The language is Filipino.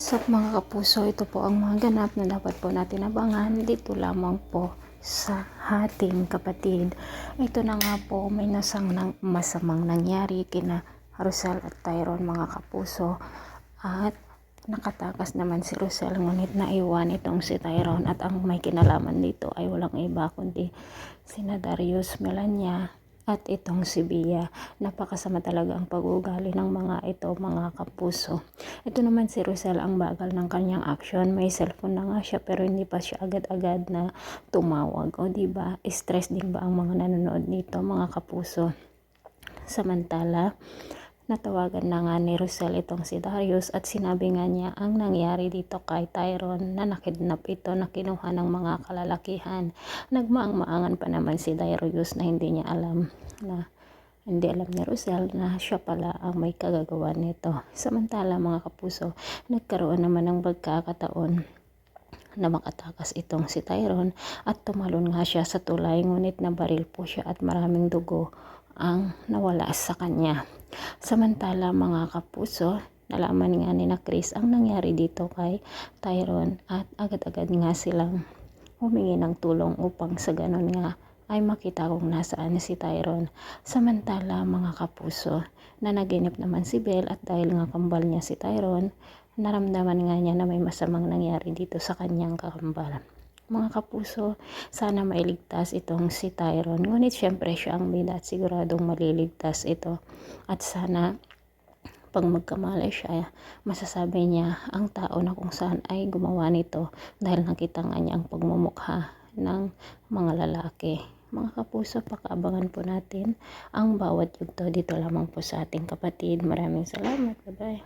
So mga kapuso, ito po ang mga ganap na dapat po natin abangan dito lamang po sa ating kapatid. Ito na nga po, may masamang nangyari kina Rosel at Tyrone mga kapuso, at nakatakas naman si Rosel, ngunit naiwan itong si Tyrone, at ang may kinalaman dito ay walang iba kundi sina Darius, Melania at itong si Bia. Napakasama talaga ang pag-uugali ng mga ito mga kapuso. Ito naman si Rosel, ang bagal ng kanyang action. May cellphone na nga siya pero hindi pa siya agad-agad na tumawag. O diba, stress din ba ang mga nanonood nito mga kapuso? Samantala, natawagan na nga ni Rosel itong si Darius at sinabi nga niya ang nangyari dito kay Tyrone, na nakidnap ito, na kinuha ng mga kalalakihan. Nagmaang-maangan pa naman si Darius na hindi alam ni Rosel na siya pala ang may kagagawa nito. Samantala mga kapuso, nagkaroon naman ng pagkakataon na makatakas itong si Tyrone at tumalon nga siya sa tulay, ngunit nabaril po siya at maraming dugo ang nawala sa kanya. Samantala mga kapuso, nalaman nga ni na Chris ang nangyari dito kay Tyrone at agad-agad nga silang humingi ng tulong upang sa ganon nga ay makita kung nasaan si Tyrone. Samantala mga kapuso, nanaginip naman si Belle, at dahil nga kambal niya si Tyrone, naramdaman nga niya na may masamang nangyari dito sa kanyang kakambal. Mga kapuso, sana mailigtas itong si Tyrone, ngunit syempre siya ang bida at siguradong maliligtas ito, at sana pag magkamali siya, masasabi niya ang tao na kung saan ay gumawa nito, dahil nakita nga niya ang pagmumukha ng mga lalaki. Mga kapuso, pakaabangan po natin ang bawat yugto dito lamang po sa ating kapatid. Maraming salamat. Bye bye.